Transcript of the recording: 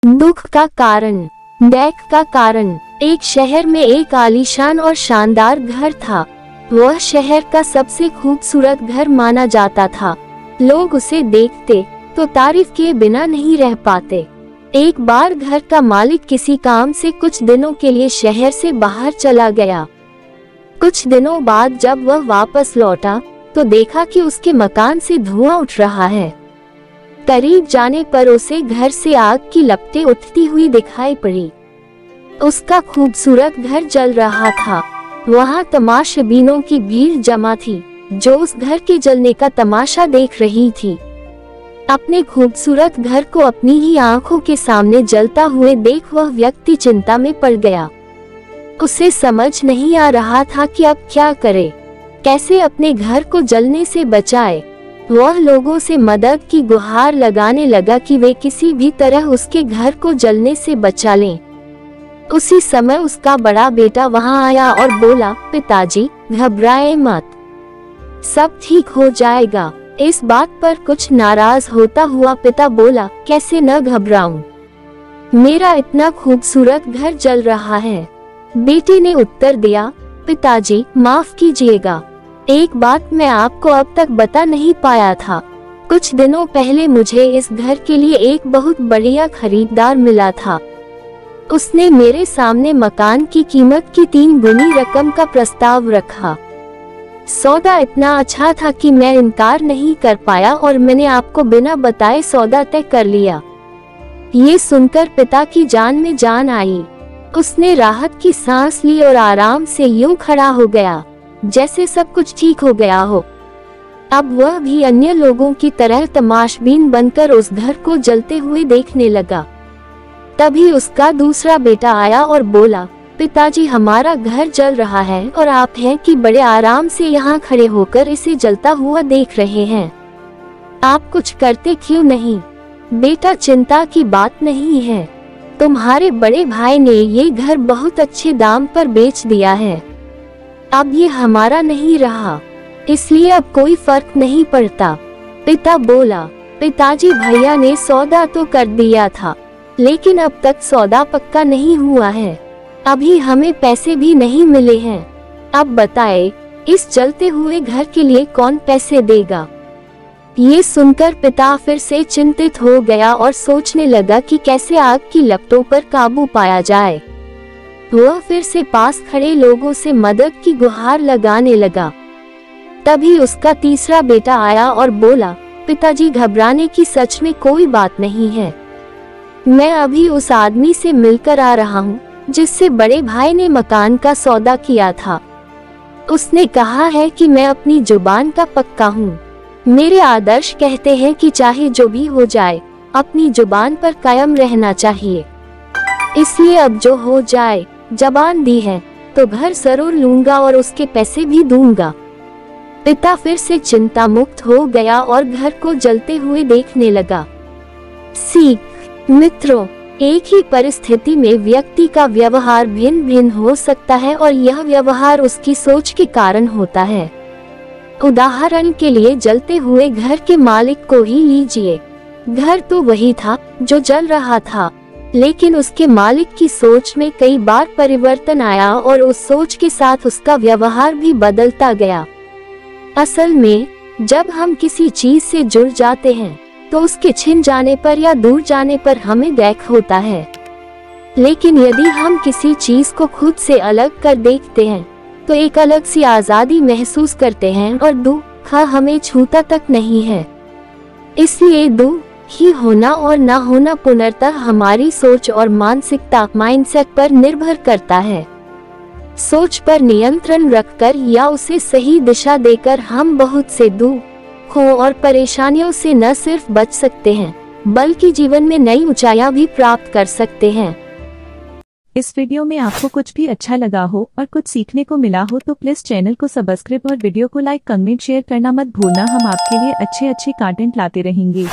दुख का कारण। दैक का कारण। एक शहर में एक आलीशान और शानदार घर था। वह शहर का सबसे खूबसूरत घर माना जाता था। लोग उसे देखते तो तारीफ किए बिना नहीं रह पाते। एक बार घर का मालिक किसी काम से कुछ दिनों के लिए शहर से बाहर चला गया। कुछ दिनों बाद जब वह वापस लौटा तो देखा कि उसके मकान से धुआं उठ रहा है। करीब जाने पर उसे घर से आग की लपटें उठती हुई दिखाई पड़ी। उसका खूबसूरत घर जल रहा था। वहाँ तमाशबीनों की भीड़ जमा थी जो उस घर के जलने का तमाशा देख रही थी। अपने खूबसूरत घर को अपनी ही आंखों के सामने जलता हुए देख वह व्यक्ति चिंता में पड़ गया। उसे समझ नहीं आ रहा था कि अब क्या करे, कैसे अपने घर को जलने से बचाए। वह लोगों से मदद की गुहार लगाने लगा कि वे किसी भी तरह उसके घर को जलने से बचा लें। उसी समय उसका बड़ा बेटा वहां आया और बोला, पिताजी घबराएं मत, सब ठीक हो जाएगा। इस बात पर कुछ नाराज होता हुआ पिता बोला, कैसे न घबराऊं, मेरा इतना खूबसूरत घर जल रहा है। बेटे ने उत्तर दिया, पिताजी माफ कीजिएगा, एक बात मैं आपको अब तक बता नहीं पाया था। कुछ दिनों पहले मुझे इस घर के लिए एक बहुत बढ़िया खरीदार मिला था। उसने मेरे सामने मकान की कीमत की 3 गुनी रकम का प्रस्ताव रखा। सौदा इतना अच्छा था कि मैं इनकार नहीं कर पाया और मैंने आपको बिना बताए सौदा तय कर लिया। ये सुनकर पिता की जान में जान आई। उसने राहत की सांस ली और आराम से यूं खड़ा हो गया जैसे सब कुछ ठीक हो गया हो। अब वह भी अन्य लोगों की तरह तमाशबीन बनकर उस घर को जलते हुए देखने लगा। तभी उसका दूसरा बेटा आया और बोला, पिताजी हमारा घर जल रहा है और आप हैं कि बड़े आराम से यहाँ खड़े होकर इसे जलता हुआ देख रहे हैं, आप कुछ करते क्यों नहीं? बेटा चिंता की बात नहीं है, तुम्हारे बड़े भाई ने ये घर बहुत अच्छे दाम पर बेच दिया है। अब ये हमारा नहीं रहा, इसलिए अब कोई फर्क नहीं पड़ता। पिता बोला, पिताजी भैया ने सौदा तो कर दिया था लेकिन अब तक सौदा पक्का नहीं हुआ है, अभी हमें पैसे भी नहीं मिले हैं। अब बताए इस जलते हुए घर के लिए कौन पैसे देगा? ये सुनकर पिता फिर से चिंतित हो गया और सोचने लगा कि कैसे आग की लपटों पर काबू पाया जाए। वह फिर से पास खड़े लोगों से मदद की गुहार लगाने लगा। तभी उसका तीसरा बेटा आया और बोला, पिताजी घबराने की सच में कोई बात नहीं है, मैं अभी उस आदमी से मिलकर आ रहा हूँ जिससे बड़े भाई ने मकान का सौदा किया था। उसने कहा है कि मैं अपनी जुबान का पक्का हूँ। मेरे आदर्श कहते हैं कि चाहे जो भी हो जाए अपनी जुबान पर कायम रहना चाहिए, इसलिए अब जो हो जाए, जबान दी है तो घर जरूर लूंगा और उसके पैसे भी दूंगा। पिता फिर से चिंता मुक्त हो गया और घर को जलते हुए देखने लगा। सीख, मित्रों, एक ही परिस्थिति में व्यक्ति का व्यवहार भिन्न भिन्न हो सकता है और यह व्यवहार उसकी सोच के कारण होता है। उदाहरण के लिए जलते हुए घर के मालिक को ही लीजिए। घर तो वही था जो जल रहा था, लेकिन उसके मालिक की सोच में कई बार परिवर्तन आया और उस सोच के साथ उसका व्यवहार भी बदलता गया। असल में जब हम किसी चीज से जुड़ जाते हैं तो उसके छिन जाने पर या दूर जाने पर हमें दैख होता है, लेकिन यदि हम किसी चीज को खुद से अलग कर देखते हैं तो एक अलग सी आजादी महसूस करते हैं और दुख हमें छूता तक नहीं है। इसलिए दुख ही होना और ना होना पुनर्तः हमारी सोच और मानसिकता माइंडसेट पर निर्भर करता है। सोच पर नियंत्रण रखकर या उसे सही दिशा देकर हम बहुत से दुखों और परेशानियों से न सिर्फ बच सकते हैं बल्कि जीवन में नई ऊंचाइयां भी प्राप्त कर सकते हैं। इस वीडियो में आपको कुछ भी अच्छा लगा हो और कुछ सीखने को मिला हो तो प्लीज चैनल को सब्सक्राइब और वीडियो को लाइक, कमेंट, शेयर करना मत भूलना। हम आपके लिए अच्छे कंटेंट लाते रहेंगे।